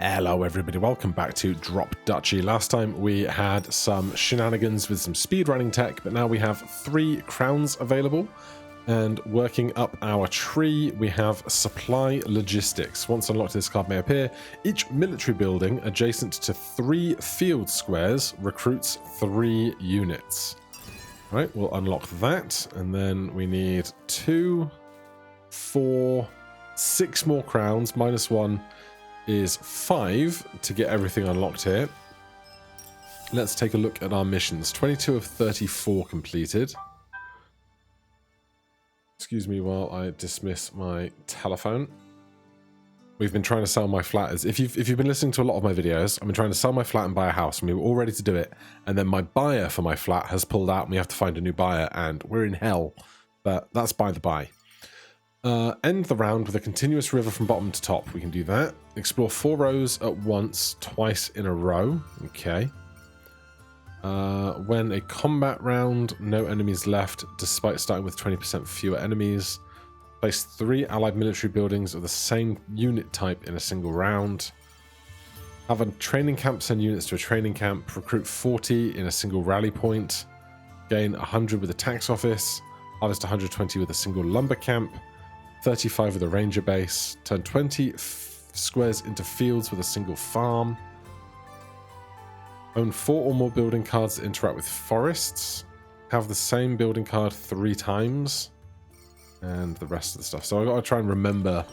Hello everybody, welcome back to Drop Duchy. Last time we had some shenanigans with some speedrunning tech, but now we have 3 crowns available. And working up our tree, we have supply logistics. Once unlocked, this card may appear. Each military building adjacent to 3 field squares recruits 3 units. All right, we'll unlock that. And then we need 2, 4, 6 more crowns, -1 is 5 to get everything unlocked here. Let's take a look at our missions. 22 of 34 completed. Excuse me while I dismiss my telephone. We've been trying to sell my flat. If you've been listening to a lot of my videos, I've been trying to sell my flat and buy a house, and we were all ready to do it. And then my buyer for my flat has pulled out, and we have to find a new buyer, and we're in hell. But that's by the by. End the round with a continuous river from bottom to top. We can do that. Explore 4 rows at once, twice in a row. Okay. When a combat round, no enemies left, despite starting with 20% fewer enemies. Place 3 allied military buildings of the same unit type in a single round. Have a training camp send units to a training camp. Recruit 40 in a single rally point. Gain 100 with a tax office. Harvest 120 with a single lumber camp. 35 with a ranger base. Turn 20 squares into fields with a single farm. Own 4 or more building cards that interact with forests. Have the same building card 3 times. And the rest of the stuff. So I've got to try and remember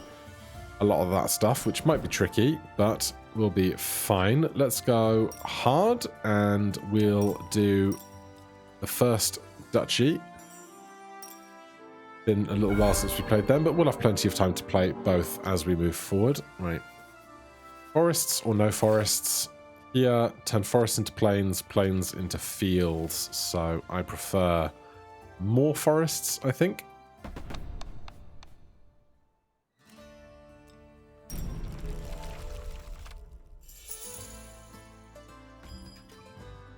a lot of that stuff, which might be tricky, but will be fine. Let's go hard, and we'll do the first duchy. Been a little while since we played them, but we'll have plenty of time to play both as we move forward. Right. Forests or no forests. Here, turn forests into plains, plains into fields. So I prefer more forests, I think.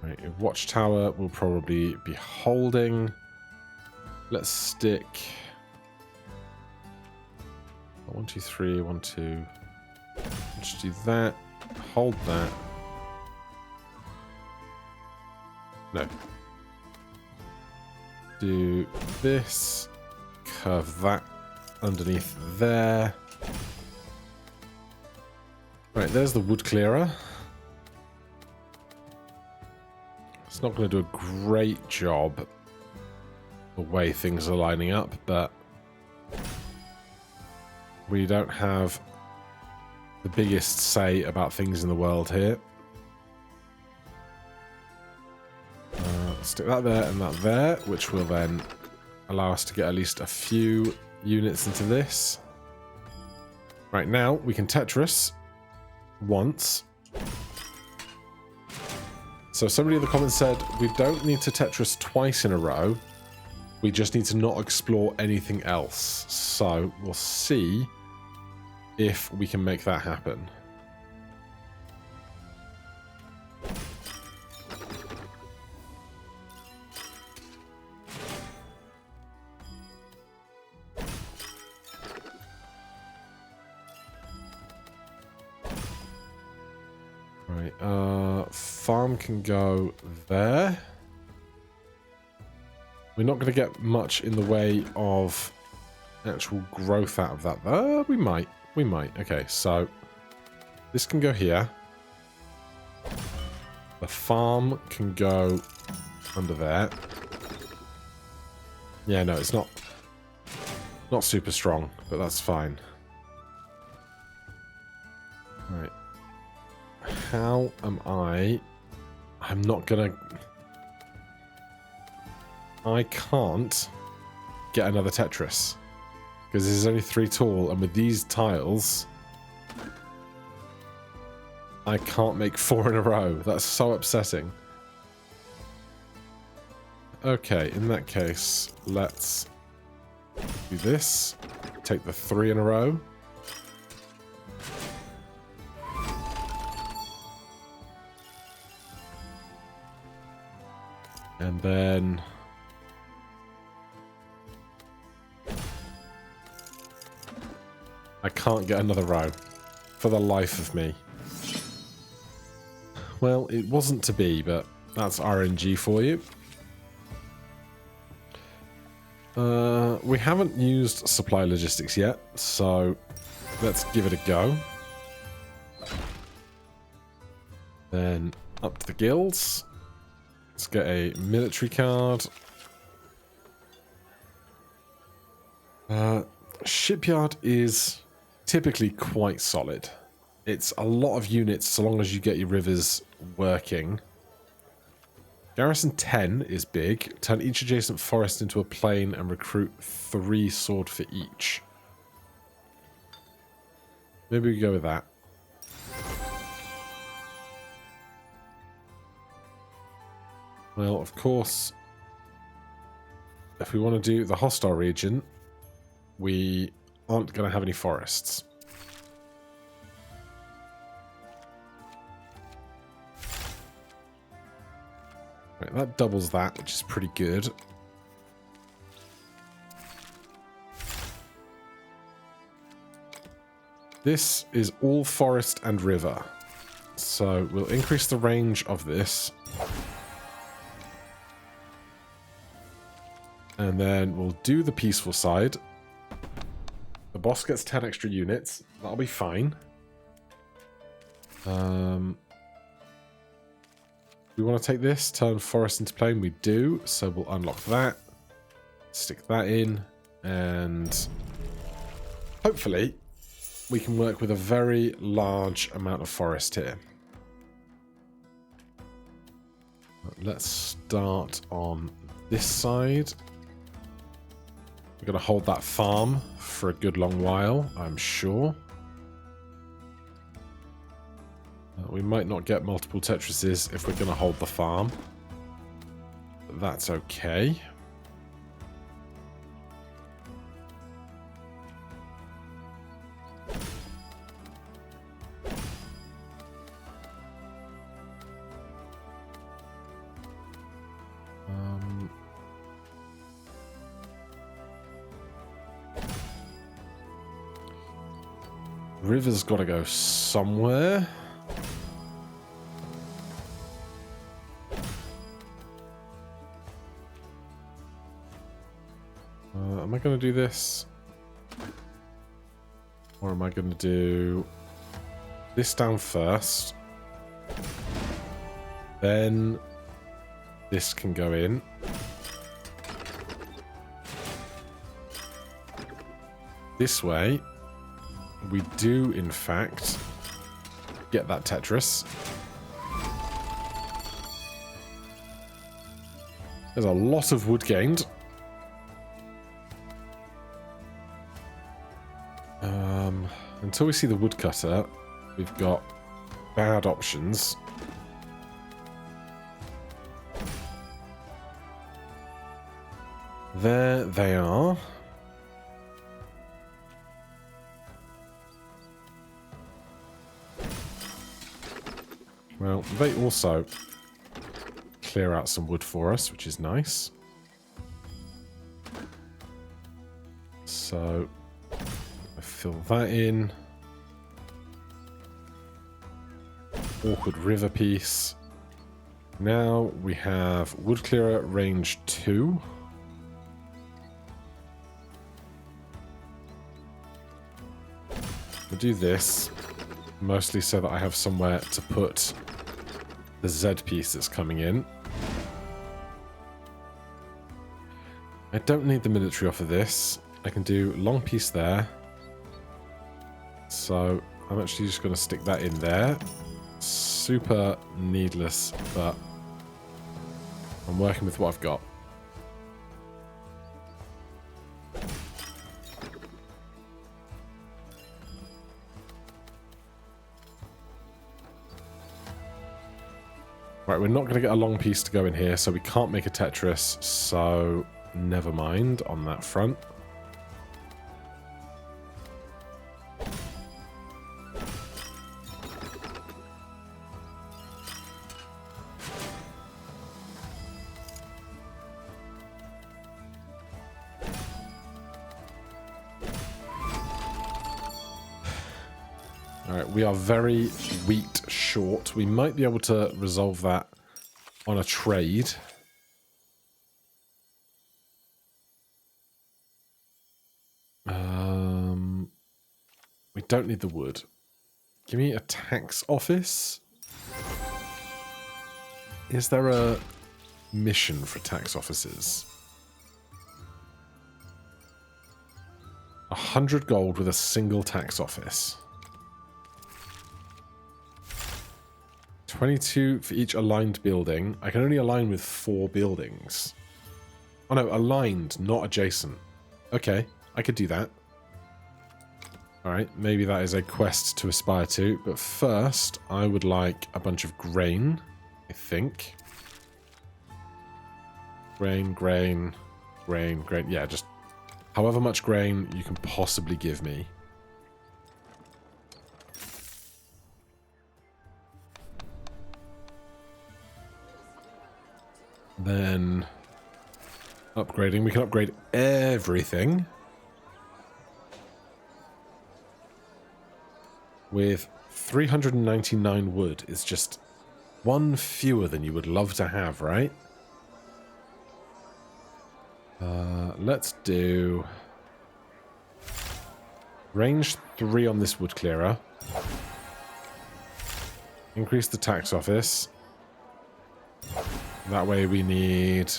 Right, a watchtower will probably be holding. Let's stick 1, 2, 3, 1, 2. Let's do that. Hold that. No. Do this. Curve that underneath there. Right, there's the wood clearer. It's not going to do a great job the way things are lining up, but we don't have the biggest say about things in the world here. Stick that there and that there, which will then allow us to get at least a few units into this. Right now, we can Tetris once. So somebody in the comments said, we don't need to Tetris twice in a row. We just need to not explore anything else. So we'll see if we can make that happen. Right, farm can go there. We're not going to get much in the way of actual growth out of that. We might. We might. Okay, so this can go here. The farm can go under there. Yeah, no, it's not super strong, but that's fine. All right. How am I? I'm not going to... I can't get another Tetris because this is only 3 tall, and with these tiles I can't make 4 in a row. That's so upsetting. Okay, in that case, let's do this. Take the 3 in a row. And then I can't get another row for the life of me. Well, it wasn't to be, but that's RNG for you. We haven't used supply logistics yet, so let's give it a go. Then up to the guilds. Let's get a military card. Shipyard is typically quite solid. It's a lot of units so long as you get your rivers working. Garrison 10 is big. Turn each adjacent forest into a plain and recruit 3 sword for each. Maybe we go with that. Well, of course, if we want to do the hostile region, we aren't going to have any forests. Right, that doubles that, which is pretty good. This is all forest and river. So we'll increase the range of this. And then we'll do the peaceful side. The boss gets 10 extra units. That'll be fine. We want to take this, turn forest into plain. We do, so we'll unlock that. Stick that in. And hopefully we can work with a very large amount of forest here. Let's start on this side. We're going to hold that farm for a good long while, I'm sure. We might not get multiple Tetrises if we're going to hold the farm. But that's okay. River's got to go somewhere. Am I going to do this? Or am I going to do this down first? Then this can go in. This way, we do, in fact, get that Tetris. There's a lot of wood gained. Until we see the woodcutter, we've got bad options. There they are. Well, they also clear out some wood for us, which is nice. So I fill that in. Awkward river piece. Now we have wood clearer range 2. We'll do this mostly so that I have somewhere to put the Z piece that's coming in. I don't need the military off of this. I can do long piece there. So I'm actually just going to stick that in there. Super needless, but I'm working with what I've got. Right, we're not going to get a long piece to go in here, so we can't make a Tetris, so never mind on that front. Alright, we are very wheat short. We might be able to resolve that on a trade. We don't need the wood. Give me a tax office. Is there a mission for tax offices? 100 gold with a single tax office. 22 for each aligned building. I can only align with 4 buildings. Oh no, aligned, not adjacent. Okay, I could do that. Alright, maybe that is a quest to aspire to. But first, I would like a bunch of grain, I think. Grain, grain, grain, grain. Yeah, just however much grain you can possibly give me. Then upgrading. We can upgrade everything with 399 wood. Is just one fewer than you would love to have, right? Let's do range 3 on this wood clearer. Increase the tax office. That way we need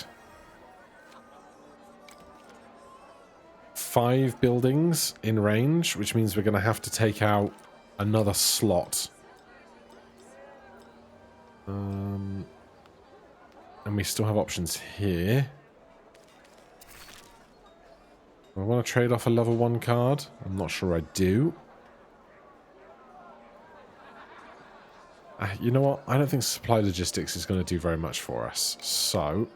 5 buildings in range, which means we're going to have to take out another slot. And we still have options here. I want to trade off a level 1 card. I'm not sure I do. You know what? I don't think supply logistics is going to do very much for us. So,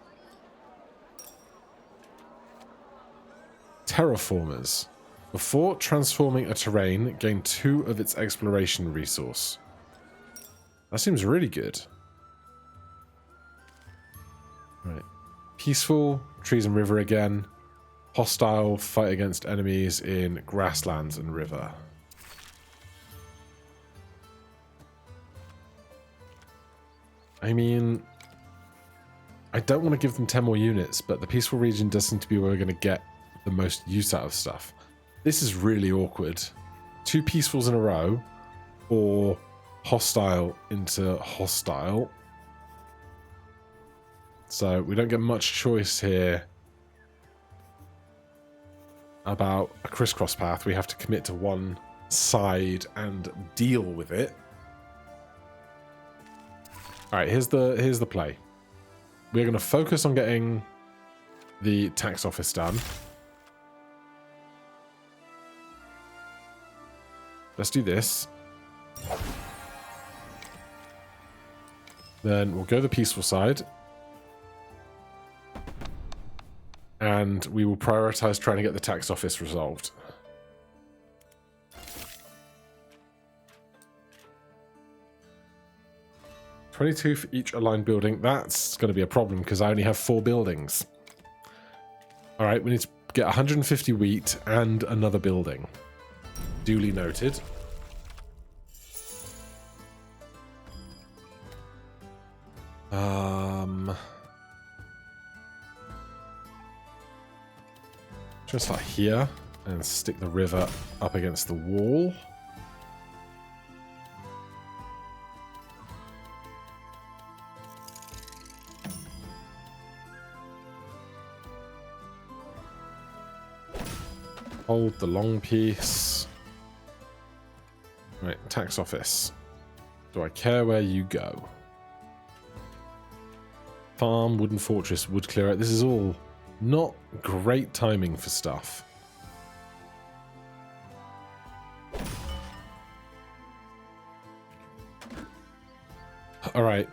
terraformers. Before transforming a terrain, gain 2 of its exploration resource. That seems really good. Right. Peaceful, trees and river again. Hostile, fight against enemies in grasslands and river. I mean, I don't want to give them 10 more units, but the peaceful region does seem to be where we're going to get the most use out of stuff. This is really awkward. 2 peacefuls in a row, or hostile into hostile. So we don't get much choice here about a crisscross path. We have to commit to one side and deal with it. Alright, here's the play. We're going to focus on getting the tax office done. Let's do this. Then we'll go the peaceful side. And we will prioritize trying to get the tax office resolved. $22 for each aligned building. That's going to be a problem because I only have 4 buildings. Alright, we need to get 150 wheat and another building. Duly noted. Just like here and stick the river up against the wall. Hold the long piece. Right, tax office. Do I care where you go? Farm, wooden fortress, wood clearer. This is all not great timing for stuff. Alright.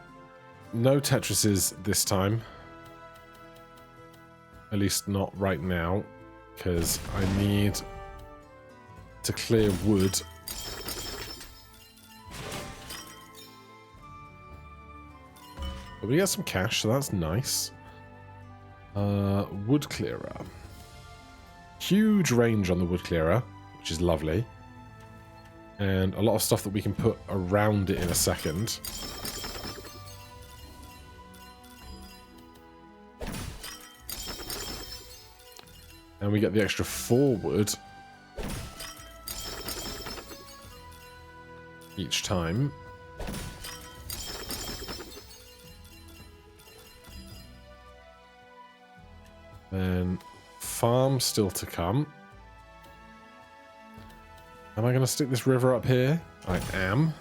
No Tetrises this time. At least not right now. Because I need to clear wood. But we get some cash, so that's nice. Wood clearer. Huge range on the wood clearer, which is lovely. And a lot of stuff that we can put around it in a second. And we get the extra forward each time. Then farm still to come. Am I going to stick this river up here? I am.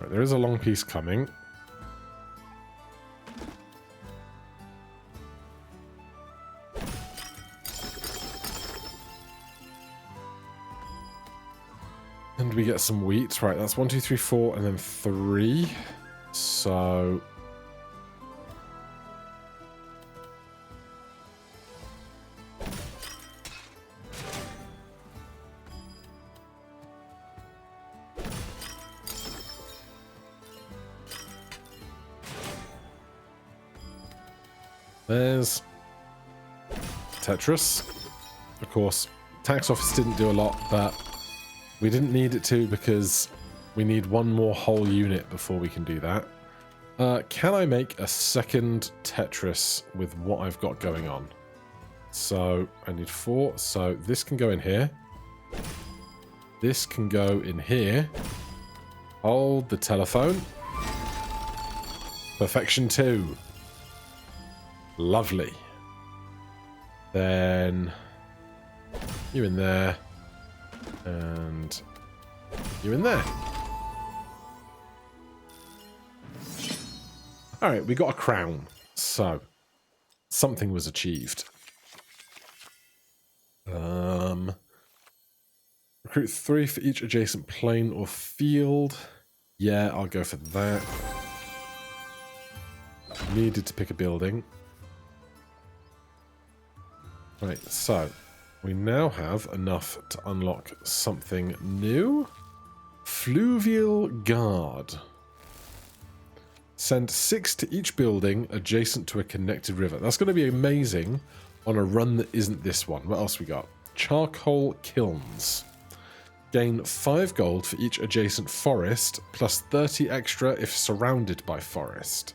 Right, there is a long piece coming. And we get some wheat. Right, that's 1, 2, 3, 4, and then 3. So there's Tetris. Of course, tax office didn't do a lot, but we didn't need it to because we need one more whole unit before we can do that. Can I make a second Tetris with what I've got going on? So I need 4. So this can go in here. This can go in here. Hold the telephone. Perfection 2. Lovely. Then you in there. And you in there. Alright, we got a crown. So, something was achieved. Recruit 3 for each adjacent plain or field. Yeah, I'll go for that. Needed to pick a building. Right, so we now have enough to unlock something new. Fluvial Guard. Send 6 to each building adjacent to a connected river. That's going to be amazing on a run that isn't this one. What else we got? Charcoal Kilns. Gain 5 gold for each adjacent forest, plus 30 extra if surrounded by forest.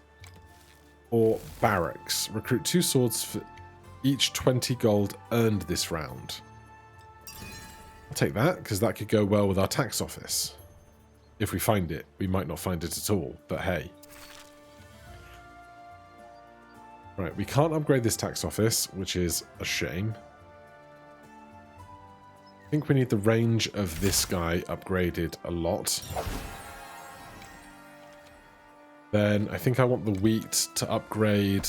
Or Barracks. Recruit 2 swords for each 20 gold earned this round. I'll take that, because that could go well with our tax office. If we find it. We might not find it at all, but hey. Right, we can't upgrade this tax office, which is a shame. I think we need the range of this guy upgraded a lot. Then I think I want the wheat to upgrade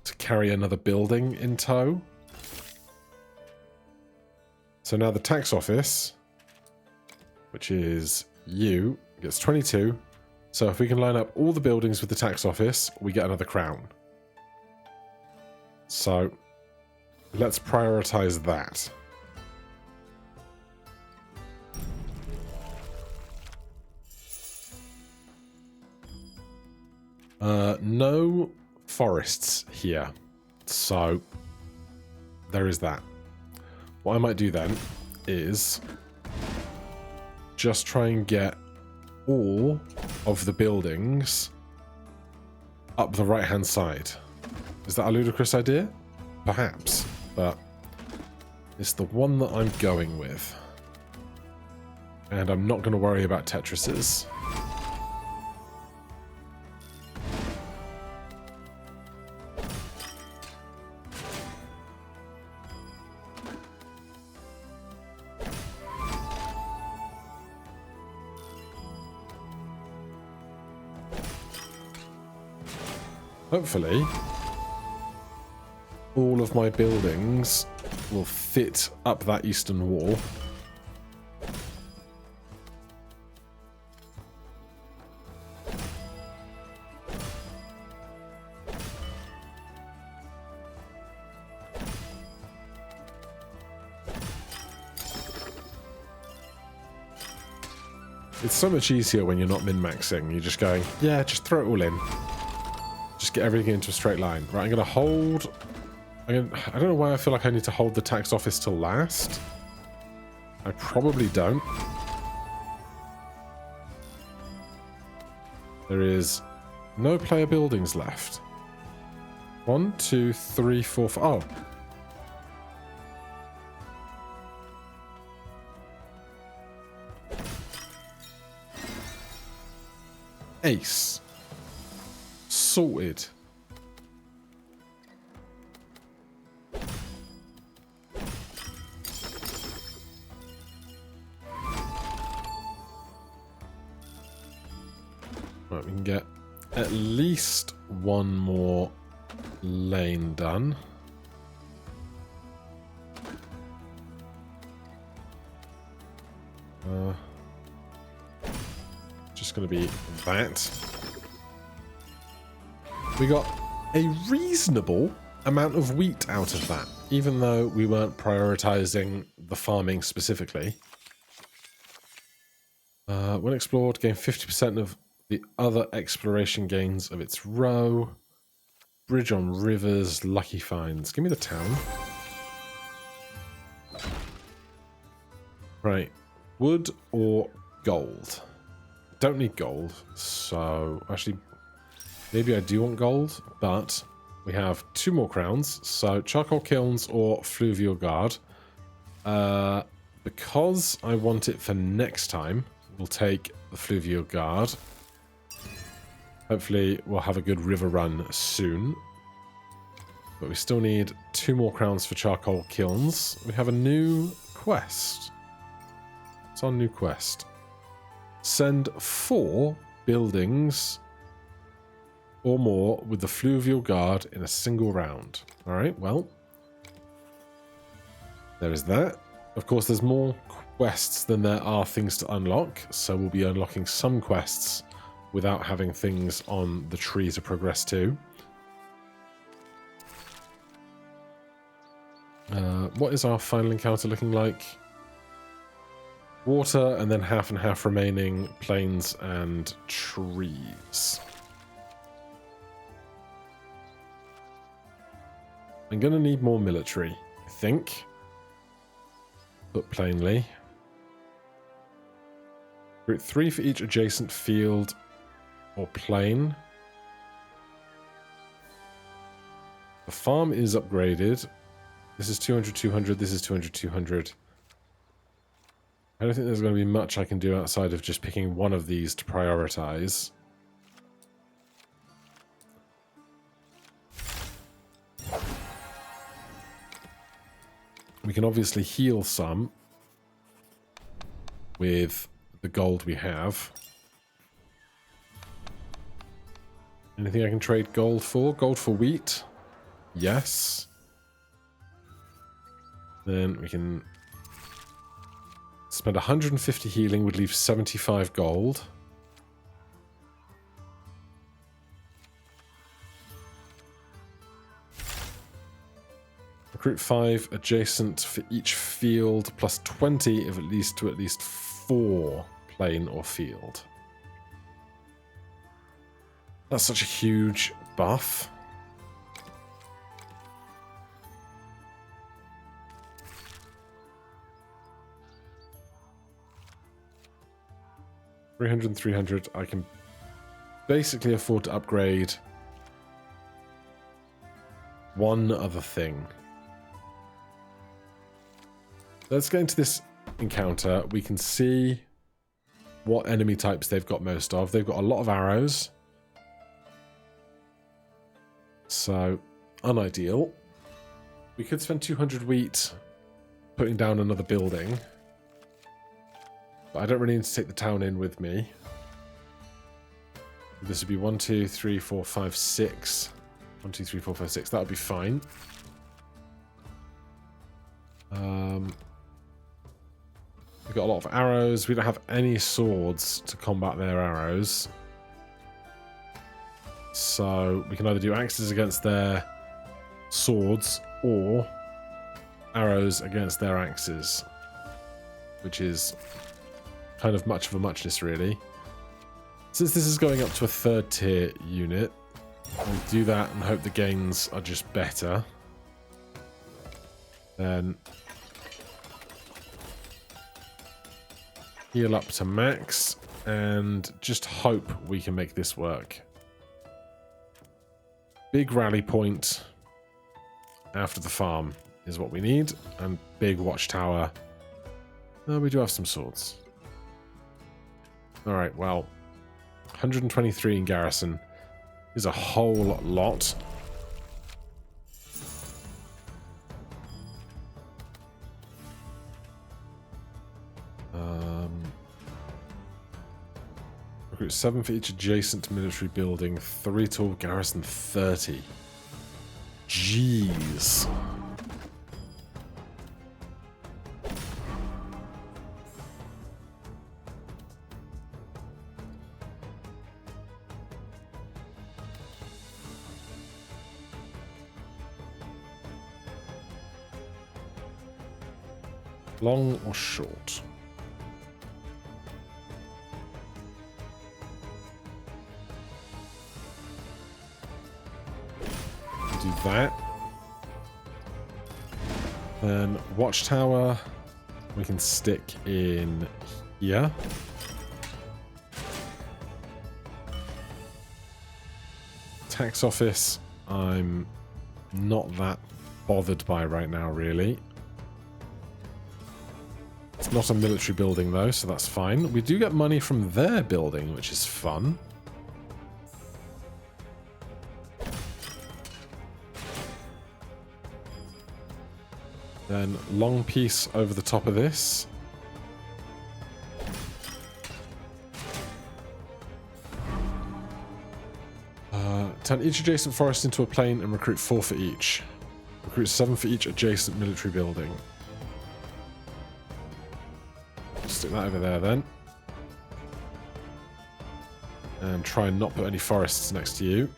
to carry another building in tow. So now the tax office, which is you, gets 22. So if we can line up all the buildings with the tax office, we get another crown. So let's prioritize that. No forests here, so there is that. What I might do then is just try and get all of the buildings up the right hand side. Is that a ludicrous idea? Perhaps, but it's the one that I'm going with. And I'm not going to worry about Tetrises. Hopefully, all of my buildings will fit up that eastern wall. It's so much easier when you're not min-maxing. You're just going, yeah, just throw it all in. Just get everything into a straight line. Right, I'm going to hold... I don't know why I feel like I need to hold the tax office till last. I probably don't. There is no player buildings left. 1, 2, 3, 4, 5... Oh. Ace. Sorted. Right, we can get at least one more lane done. Just going to be that. We got a reasonable amount of wheat out of that, even though we weren't prioritizing the farming specifically. When explored, gain 50% of the other exploration gains of its row. Bridge on rivers, lucky finds. Give me the town. Right. Wood or gold? Don't need gold, so actually maybe I do want gold, but we have 2 more crowns, so charcoal kilns or fluvial guard. Because I want it for next time, we'll take the fluvial guard. Hopefully we'll have a good river run soon, but we still need 2 more crowns for charcoal kilns. We have a new quest. It's our new quest. Send 4 buildings or more with the fluvial guard in a single round. Alright, well, there is that. Of course, there's more quests than there are things to unlock, so we'll be unlocking some quests without having things on the tree to progress to. What is our final encounter looking like? Water, and then half and half remaining plains and trees. I'm going to need more military, I think. Put plainly. Recruit 3 for each adjacent field or plain. The farm is upgraded. This is 200, 200. This is 200, 200. I don't think there's going to be much I can do outside of just picking one of these to prioritize. We can obviously heal some with the gold we have. Anything I can trade gold for? Gold for wheat? Yes. Then we can spend 150 healing, would leave 75 gold. Recruit 5 adjacent for each field, plus 20 of at least 4 plain or field. That's such a huge buff. $300 and $300. I can basically afford to upgrade one other thing. Let's get into this encounter. We can see what enemy types they've got most of. They've got a lot of arrows. So, unideal. We could spend 200 wheat putting down another building. But I don't really need to take the town in with me. This would be 1, 2, 3, 4, 5, 6. 1, 2, 3, 4, 5, 6. That would be fine. We've got a lot of arrows. We don't have any swords to combat their arrows. So we can either do axes against their swords or arrows against their axes, which is kind of much of a muchness, really. Since this is going up to a 3rd tier unit, we'll do that and hope the gains are just better. Then heal up to max and just hope we can make this work. Big rally point after the farm is what we need, and big watchtower. Oh, we do have some swords. Alright, well, 123 in garrison is a whole lot. Recruit 7 for each adjacent military building, 3 to garrison 30. Jeez. Long or short? Do that. Then watchtower we can stick in here. Tax office I'm not that bothered by right now, really. It's not a military building though, so that's fine. We do get money from their building, which is fun. Then long piece over the top of this. Turn each adjacent forest into a plain and recruit 4 for each. Recruit 7 for each adjacent military building. Stick that over there then. And try and not put any forests next to you.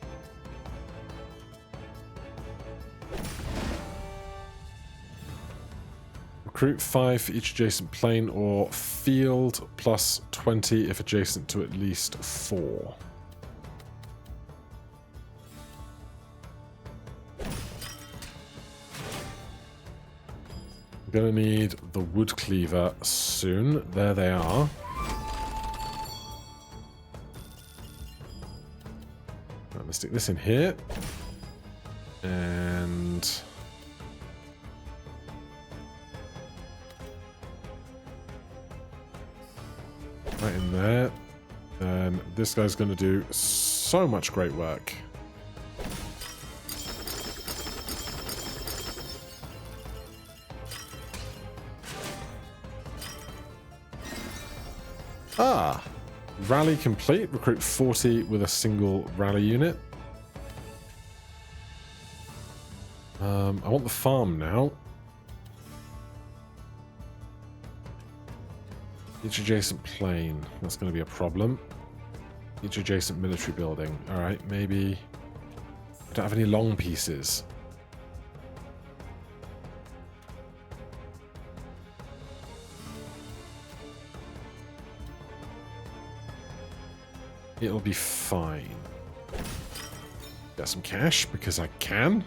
Recruit 5 for each adjacent plain or field, plus 20 if adjacent to at least 4. We're going to need the wood cleaver soon. There they are. Right, let's stick this in here. And right in there. And this guy's going to do so much great work. Ah, rally complete. Recruit 40 with a single rally unit. I want the farm now. Each adjacent plain. That's going to be a problem. Each adjacent military building. Alright, maybe... I don't have any long pieces. It'll be fine. Get some cash, because I can.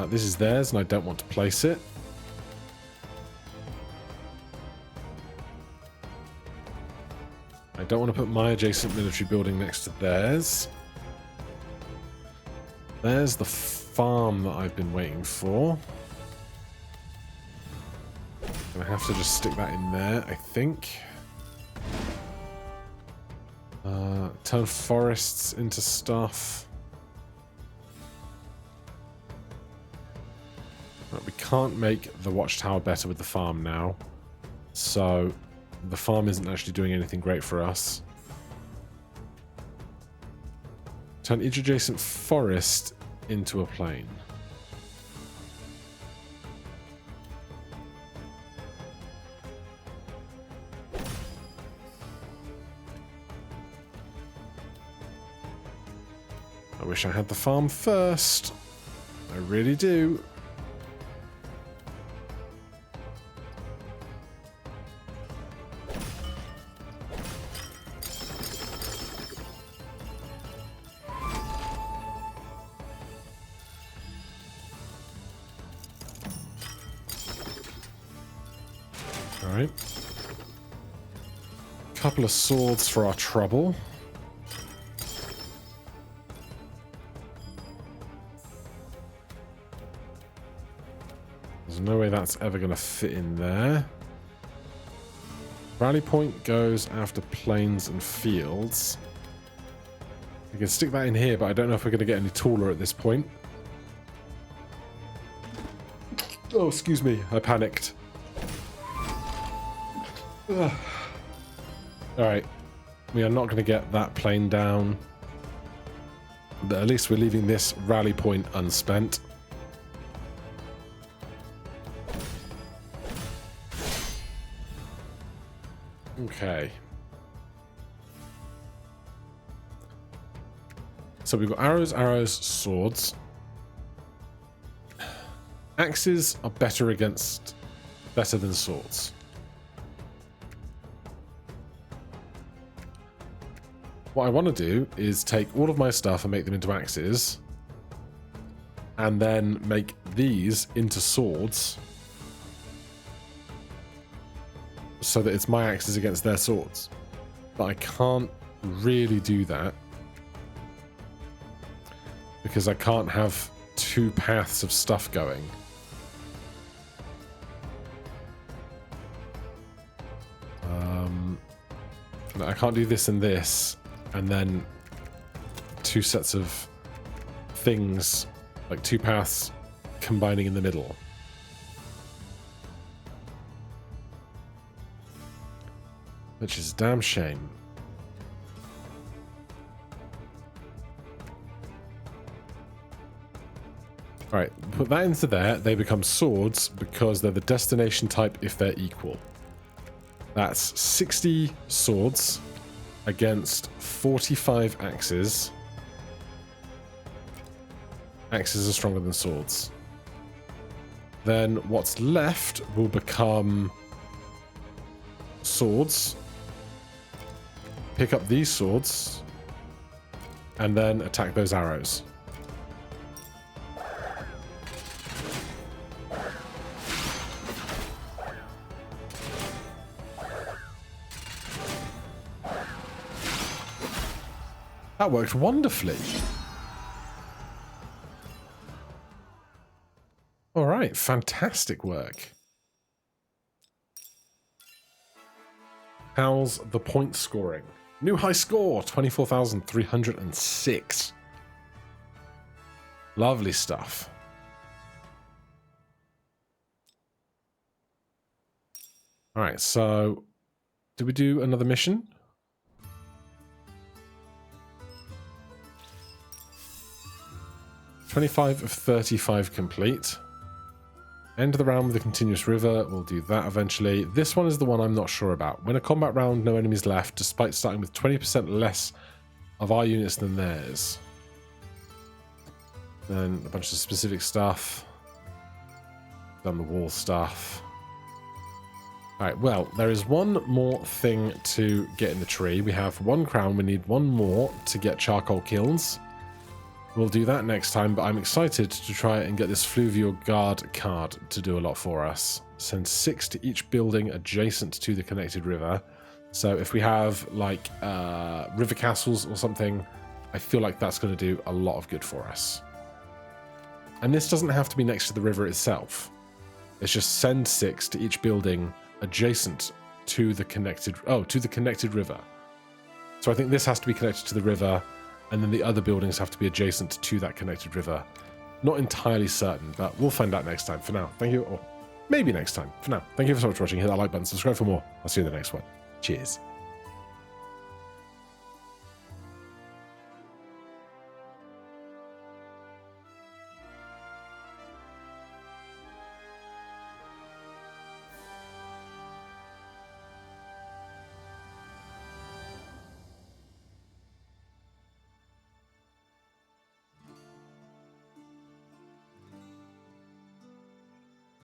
This is theirs, and I don't want to place it. I don't want to put my adjacent military building next to theirs. There's the farm that I've been waiting for. I have to just stick that in there, I think. Turn forests into stuff. Right, we can't make the watchtower better with the farm now. So the farm isn't actually doing anything great for us. Turn each adjacent forest into a plain. I wish I had the farm first. I really do. Alright. Couple of swords for our trouble. There's no way that's ever going to fit in there. Rally point goes after plains and fields. We can stick that in here, but I don't know if we're going to get any taller at this point. Oh, excuse me. I panicked. Ugh. Alright. We are not going to get that plane down. But at least we're leaving this rally point unspent. Okay. So we've got arrows, arrows, swords. Axes are better than swords. What I want to do is take all of my stuff and make them into axes, and then make these into swords, so that it's my axes against their swords. But I can't really do that because I can't have two paths of stuff going. I can't do this and this, and then two sets of things, like two paths combining in the middle. Which is a damn shame. Alright, put that into there. They become swords because they're the destination type if they're equal. That's 60 swords against 45 axes. Axes are stronger than swords. Then what's left will become swords. Pick up these swords and then attack those arrows. That worked wonderfully. All right, fantastic work. How's the point scoring? New high score, 24,306. Lovely stuff. All right, so did we do another mission? "25 of 35 complete. End the round with a continuous river." We'll do that eventually. This one is the one I'm not sure about. When a combat round, no enemies left, despite starting with 20% less of our units than theirs. Then a bunch of specific stuff. Done the wall stuff. Alright, well, there is one more thing to get in the tree. We have 1 crown. We need 1 more to get charcoal kilns. We'll do that next time, but I'm excited to try and get this Fluvial Guard card to do a lot for us. Send 6 to each building adjacent to the connected river. So if we have, like, river castles or something, I feel like that's going to do a lot of good for us. And this doesn't have to be next to the river itself. It's just send 6 to each building adjacent to the connected river. So I think this has to be connected to the river, and then the other buildings have to be adjacent to that connected river. Not entirely certain, but we'll find out next time. For now, thank you, or maybe next time. For now, thank you so much for watching. Hit that like button, subscribe for more. I'll see you in the next one. Cheers.